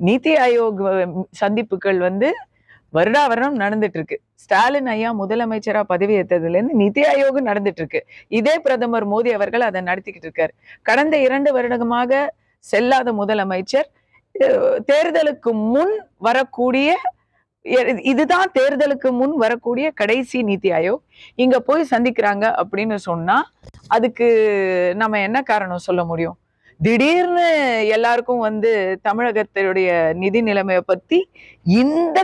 நீத்தி ஆயோக் சந்திப்புகள் வந்து வருடா வருடம் நடந்துட்டு இருக்கு. ஸ்டாலின் ஐயா முதலமைச்சரா பதவியேற்றதுல இருந்து நிதி ஆயோக் நடந்துட்டு இருக்கு. இதே பிரதமர் மோடி அவர்கள் அதை நடத்திக்கிட்டு இருக்காரு. கடந்த 2 வருடமாக செல்லாத முதலமைச்சர் தேர்தலுக்கு முன் வரக்கூடிய இதுதான் தேர்தலுக்கு முன் வரக்கூடிய கடைசி நீத்தி ஆயோக் இங்க போய் சந்திக்கிறாங்க அப்படின்னு சொன்னா அதுக்கு நம்ம என்ன காரணம் சொல்ல முடியும்? திடீர்னு எல்லாருக்கும் வந்து தமிழகத்தினுடைய நிதி நிலைமையை பத்தி இந்த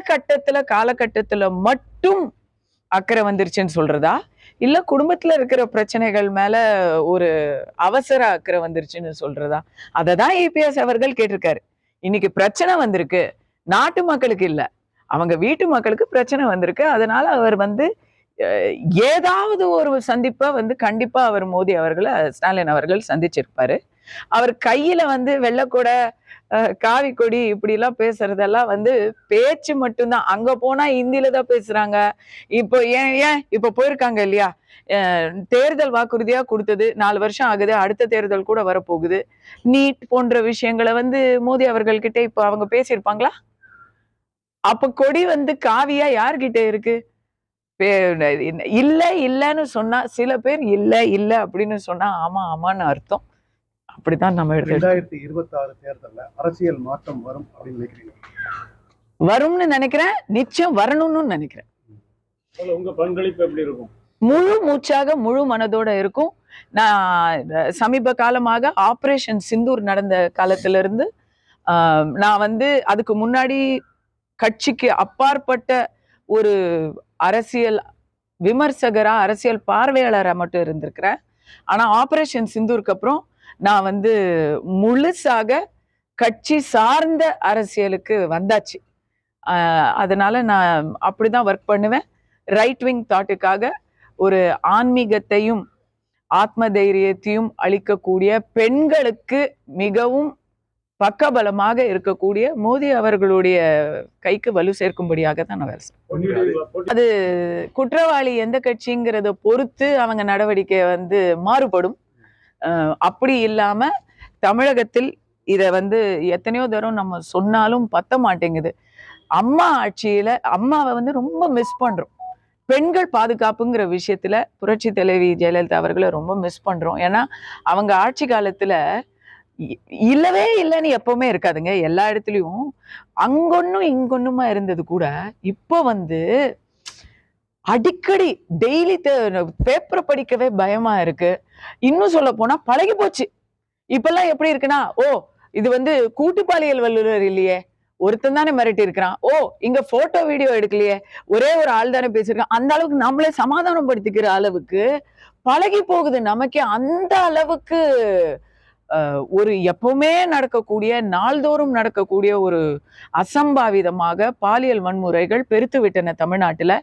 காலகட்டத்துல மட்டும் அக்கறை வந்துருச்சுன்னு சொல்றதா, இல்ல குடும்பத்துல இருக்கிற பிரச்சனைகள் மேல ஒரு அவசர அக்கறை வந்துருச்சுன்னு சொல்றதா? அததான் இபிஎஸ் அவர்கள் கேட்டிருக்காரு. இன்னைக்கு பிரச்சனை வந்திருக்கு, நாட்டு மக்களுக்கு இல்ல, அவங்க வீட்டு மக்களுக்கு பிரச்சனை வந்திருக்கு. அதனால அவர் வந்து ஏதாவது ஒரு சந்திப்பை வந்து கண்டிப்பா அவர் மோடி அவர்களை ஸ்டாலின் அவர்கள் சந்திச்சிருப்பாரு. அவர் கையில வந்து வெள்ளக்கூட காவி கொடி இப்படி எல்லாம் பேசுறதெல்லாம் வந்து பேச்சு மட்டும்தான். அங்க போனா ஹிந்தியில தான் பேசுறாங்க. இப்போ ஏன் இப்ப போயிருக்காங்க இல்லையா, தேர்தல் வாக்குறுதியா கொடுத்தது 4 வருஷம் ஆகுது, அடுத்த தேர்தல் கூட வரப்போகுது. நீட் போன்ற விஷயங்களை வந்து மோடி அவர்கள் கிட்ட இப்ப அவங்க பேசியிருப்பாங்களா? அப்ப கொடி வந்து காவியா யார்கிட்ட இருக்கு? இல்ல இல்லன்னு சொன்னா சில பேர் இல்ல இல்ல அப்படின்னு சொன்னா ஆமா ஆமான்னு அர்த்தம். அப்படித்தான் நம்ம 2026 தேர்தல்ல அரசியல் மாற்றம் வரும் அப்படின்னு நினைக்கிறீங்க? வரும்னு நினைக்கிறேன், நிச்சயம் வரணும்னு நினைக்கிறேன். உங்க பங்களிப்பு எப்படி இருக்கும்? முழு மூச்சாக முழு மனதோட இருக்கும். நான் சமீப காலமாக ஆபரேஷன் சிந்தூர் நடந்த காலத்துல இருந்து நான் வந்து அதுக்கு முன்னாடி கட்சிக்கு அப்பாற்பட்ட ஒரு அரசியல் விமர்சகரா அரசியல் பார்வையாளரா மட்டும் இருந்திருக்கிறேன். ஆனா ஆபரேஷன் சிந்தூருக்கு அப்புறம் நான் வந்து முழுசாக கட்சி சார்ந்த அரசியலுக்கு வந்தாச்சு. அதனால நான் அப்படிதான் ஒர்க் பண்ணுவேன். ரைட் விங் தாட்டுக்காக ஒரு ஆன்மீகத்தையும் ஆத்ம தைரியத்தையும் அளிக்கக்கூடிய பெண்களுக்கு மிகவும் பக்கபலமாக இருக்கக்கூடிய மோடி அவர்களுடைய கைக்கு வலு சேர்க்கும்படியாக தான் நான் வேலை செய்வேன். அது குற்றவாளி எந்த கட்சிங்கிறத பொறுத்து அவங்க நடவடிக்கை வந்து மாறுபடும். அப்படி இல்லாம தமிழகத்தில் இத வந்து எத்தனையோ தரம் நம்ம சொன்னாலும் பத்த மாட்டேங்குது. அம்மா ஆட்சியில அம்மாவை வந்து ரொம்ப மிஸ் பண்றோம். பெண்கள் பாதுகாப்புங்கிற விஷயத்துல புரட்சி தலைவி ஜெயலலிதா அவர்களை ரொம்ப மிஸ் பண்றோம். ஏன்னா அவங்க ஆட்சி காலத்துல இல்லவே இல்லைன்னு எப்பவுமே இருக்காதுங்க. எல்லா இடத்துலயும் அங்கொன்னும் இங்கொன்னுமா இருந்தது கூட இப்போ வந்து அடிக்கடி டெய்லி பேப்பரை படிக்கவே பயமா இருக்கு. இன்னும் சொல்ல போனா பழகி போச்சு. இப்பெல்லாம் எப்படி இருக்குன்னா, ஓ இது வந்து கூட்டு பாலியல் வல்லுநர் இல்லையே, ஒருத்தன் தானே மிரட்டி இருக்கிறான், ஓ இங்க போட்டோ வீடியோ எடுக்கலையே, ஒரே ஒரு ஆள் தானே பேசியிருக்கான், அந்த அளவுக்கு நம்மளே சமாதானம் படுத்திக்கிற அளவுக்கு பழகி போகுது நமக்கே. அந்த அளவுக்கு ஒரு எப்பவுமே நடக்கக்கூடிய நாள்தோறும் நடக்கக்கூடிய ஒரு அசம்பாவிதமாக பாலியல் வன்முறைகள் பெருத்து விட்டன தமிழ்நாட்டுல.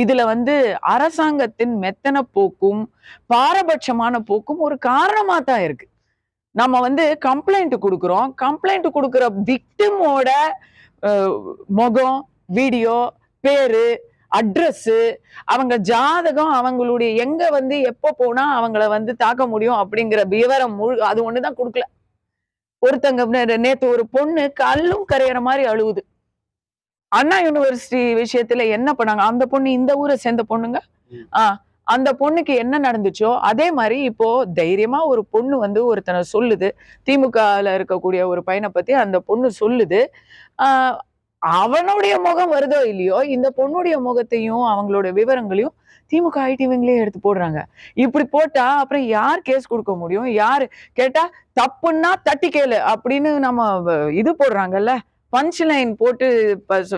இதுல வந்து அரசாங்கத்தின் மெத்தன போக்கும் பாரபட்சமான போக்கும் ஒரு காரணமா தான் இருக்கு. நம்ம வந்து கம்ப்ளைண்ட் கொடுக்குறோம், கம்ப்ளைண்ட் கொடுக்குற விக்டிமோட முகம், வீடியோ, பேரு, அட்ரஸ், அவங்க ஜாதகம், அவங்களுடைய எங்க வந்து எப்ப போனா அவங்கள வந்து தாக்க முடியும் அப்படிங்கிற விவரம் அது ஒண்ணுதான் கொடுக்கல. ஒருத்தங்க நேத்து ஒரு பொண்ணு கல்லும் கரையிற மாதிரி அழுவுது. அண்ணா யூனிவர்சிட்டி விஷயத்துல என்ன பண்ணாங்க, அந்த பொண்ணு இந்த ஊரை சேர்ந்த பொண்ணுங்க. அந்த பொண்ணுக்கு என்ன நடந்துச்சோ அதே மாதிரி இப்போ தைரியமா ஒரு பொண்ணு வந்து ஒருத்தனை சொல்லுது, திமுகல இருக்கக்கூடிய ஒரு பையனை பத்தி அந்த பொண்ணு சொல்லுது. அவனுடைய முகம் வருதோ இல்லையோ, இந்த பொண்ணுடைய முகத்தையும் அவங்களோட விவரங்களையும் திமுக ஐடிவிங்களே எடுத்து போடுறாங்க. இப்படி போட்டா அப்புறம் யார் கேஸ் கொடுக்க முடியும்? யாரு கேட்டா தப்புன்னா தட்டி கேளு அப்படின்னு நம்ம இது போடுறாங்கல்ல, பஞ்ச் லைன் போட்டு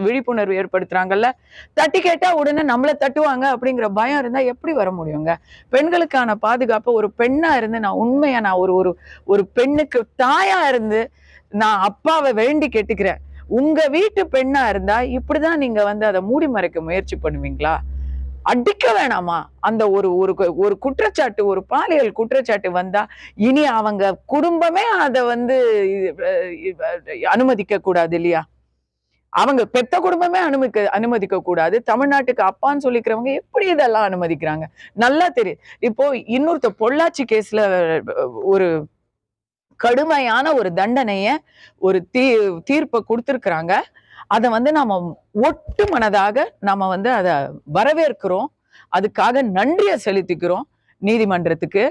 விழிப்புணர்வு ஏற்படுத்துறாங்கல்ல. தட்டி கேட்டா உடனே நம்மள தட்டுவாங்க அப்படிங்கிற பயம் இருந்தா எப்படி வர முடியுங்க? பெண்களுக்கான பாதுகாப்பு ஒரு பெண்ணா இருந்து நான் உண்மையா நான் ஒரு ஒரு பெண்ணுக்கு தாயா இருந்து நான் அப்பாவை வேண்டி கேட்டுக்கிறேன். உங்க வீட்டு பெண்ணா இருந்தா இப்படிதான் நீங்க வந்து அதை மூடி மறைக்க முயற்சி பண்ணுவீங்களா? அடிக்க வேணாமா? அந்த ஒரு ஒரு குற்றச்சாட்டு, ஒரு பாலியல் குற்றச்சாட்டு வந்தா இனி அவங்க குடும்பமே அதை வந்து அனுமதிக்க கூடாது இல்லையா? அவங்க பெத்த குடும்பமே அனுமதிக்க கூடாது. தமிழ்நாட்டுக்கு அப்பான்னு சொல்லிக்கிறவங்க எப்படி இதெல்லாம் அனுமதிக்கிறாங்க? நல்லா தெரியும். இப்போ இன்னொருத்த பொள்ளாச்சி கேஸ்ல ஒரு கடுமையான ஒரு தண்டனைய ஒரு தீர்ப்பை கொடுத்திருக்கிறாங்க. அதை வந்து நாம ஒட்டு மனதாக நாம வந்து அதை வரவேற்கிறோம். அதுக்காக நன்றிய செலுத்திக்கிறோம் நீதிமன்றத்துக்கு.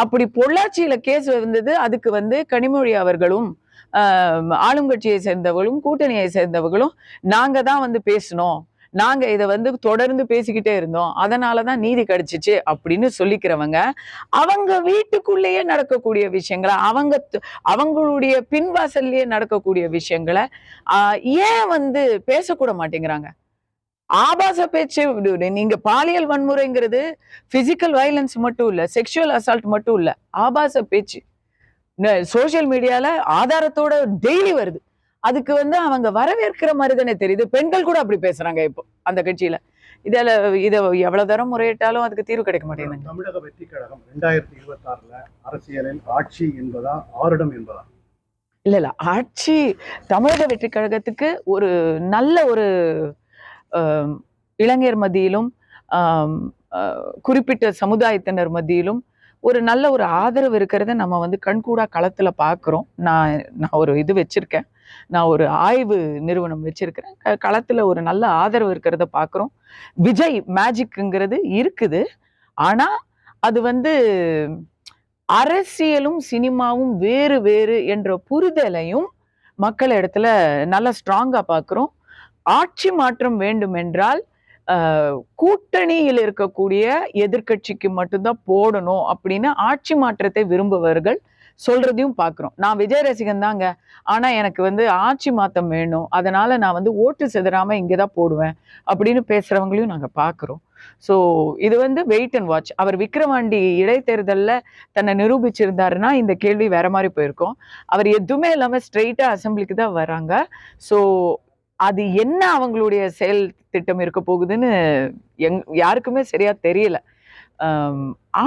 அப்படி பொள்ளாச்சியில கேஸ் வந்தது. அதுக்கு வந்து கனிமொழி அவர்களும் ஆளுங்கட்சியை சேர்ந்தவர்களும் கூட்டணியை சேர்ந்தவர்களும் நாங்க தான் வந்து பேசணும், நாங்க இதை வந்து தொடர்ந்து பேசிக்கிட்டே இருந்தோம், அதனாலதான் நீதி கிடைச்சிச்சு அப்படின்னு சொல்லிக்கிறவங்க அவங்க வீட்டுக்குள்ளேயே நடக்கக்கூடிய விஷயங்களை, அவங்களுடைய பின்வாசல்லையே நடக்கக்கூடிய விஷயங்களை ஏன் வந்து பேசக்கூட மாட்டேங்கிறாங்க? ஆபாச பேச்சு. நீங்க பாலியல் வன்முறைங்கிறது பிசிக்கல் வயலன்ஸ் மட்டும் இல்ல, செக்ஷுவல் அசால்ட் மட்டும் இல்ல, ஆபாச பேச்சு சோசியல் மீடியால ஆதாரத்தோட டெய்லி வருது. அதுக்கு வந்து அவங்க வரவேற்கிற மாதிரி தானே தெரியுது. பெண்கள் கூட அப்படி பேசுறாங்க இப்போ அந்த கட்சியில. இத எவ்வளவு தரம் முறையிட்டாலும் அதுக்கு தீர்வு கிடைக்க மாட்டேங்குது. தமிழக வெற்றி கழகம் 2026 அரசியலில் ஆட்சி என்பதா ஆரிடம் என்பதா? இல்ல ஆட்சி தமிழக வெற்றி கழகத்துக்கு ஒரு நல்ல ஒரு இளைஞர் மத்தியிலும் குறிப்பிட்ட சமுதாயத்தினர் மத்தியிலும் ஒரு நல்ல ஒரு ஆதரவு இருக்கிறத நம்ம வந்து கண்கூடா களத்துல பாக்குறோம். நான் ஒரு இது வச்சிருக்கேன், நான் ஒரு ஆய்வு நிறுவனம் வச்சிருக்கிறேன். களத்துல ஒரு நல்ல ஆதரவு இருக்கிறத பாக்குறோம். விஜய் மேஜிக்ங்கிறது இருக்குது. ஆனா அது வந்து அரசியலும் சினிமாவும் வேறு வேறு என்ற புரிதலையும் மக்கள் இடத்துல நல்லா ஸ்ட்ராங்கா பாக்குறோம். ஆட்சி மாற்றம் வேண்டும் என்றால் கூட்டணியில் இருக்கக்கூடிய எதிர்கட்சிக்கு மட்டும்தான் போடணும் அப்படின்னு ஆட்சி மாற்றத்தை விரும்புபவர்கள் சொல்றதையும் பாக்குறோம். நான் விஜய் ரசிகன் தாங்க, ஆனா எனக்கு வந்து ஆட்சி மாற்றம் வேணும், அதனால நான் வந்து ஓட்டு செதறாம இங்கதான் போடுவேன் அப்படின்னு பேசுறவங்களையும் நாங்க பாக்குறோம். ஸோ இது வந்து வெயிட் அண்ட் வாட்ச். அவர் விக்கிரவாண்டி இடைத்தேர்தல்ல தன்னை நிரூபிச்சிருந்தாருன்னா இந்த கேள்வி வேற மாதிரி போயிருக்கும். அவர் எதுவுமே இல்லாம ஸ்ட்ரெயிட்டா அசம்பிளிக்கு தான் வராங்க. ஸோ அது என்ன அவங்களுடைய செயல் திட்டம் இருக்க போகுதுன்னு யாருக்குமே சரியா தெரியல.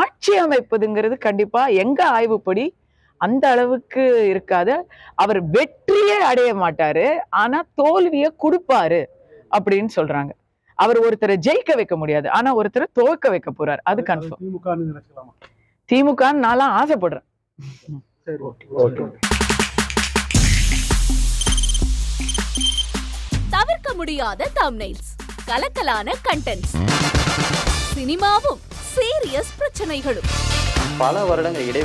ஆட்சி அமைப்பதுங்கிறது கண்டிப்பா எங்க ஆய்வுப்படி அந்த அளவுக்கு இருக்காது. அவர் வெற்றியே அடைய மாட்டாரு, ஆனா தோல்வியை கொடுப்பாரு அப்படின்னு சொல்றாங்க. அவர் ஒருத்தரை ஜெயிக்க வைக்க முடியாது, ஆனா ஒருத்தரை துவக்க வைக்க போறாரு, அது கன்ஃபார்ம். திமுக நான்லாம் ஆசைப்படுறேன். தவிர்க்க முடியாத தம்ப்நெயில்ஸ், கலக்கலான கண்டென்ட்ஸ், சினிமாவும் சீரியஸ் பிரச்சனைகளும், பல வருடங்கள் இடைவெளி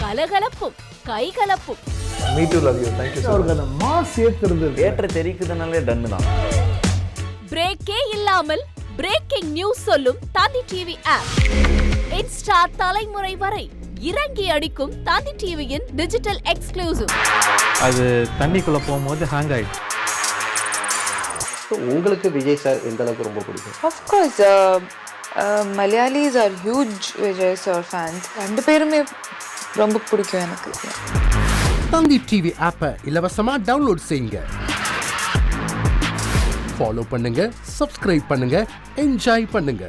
கலகலப்பும் கைகலப்பும், ஏற்ற தெரிக்குதுனாலே டன்னு தான். பிரேக்கே இல்லாமல் பிரேக்கிங் நியூஸ் சொல்லும் தந்தி டிவி ஆப். இன்ஸ்டா தலைமுறை வரை இறங்கி அடிக்கும் தந்தி டிவியின் டிஜிட்டல் எக்ஸ்க்ளூசிவ். அது தண்ணிக்குள்ள போகும்போது ஹேங் ஆயிடுச்சு. உங்களுக்கு விஜய் சார் எந்த அளவுக்கு ரொம்ப பிடிக்கும்? Of course, Malayalis are huge Vijay sir fans. ரெண்டு பேருமே ரொம்ப பிடிக்கும் எனக்கு. தந்தி டிவி ஆப்பை இலவசமா டவுன்லோட் செய்யுங்க, ஃபாலோ பண்ணுங்க, சப்ஸ்கிரைப் பண்ணுங்க, என்ஜாய் பண்ணுங்க.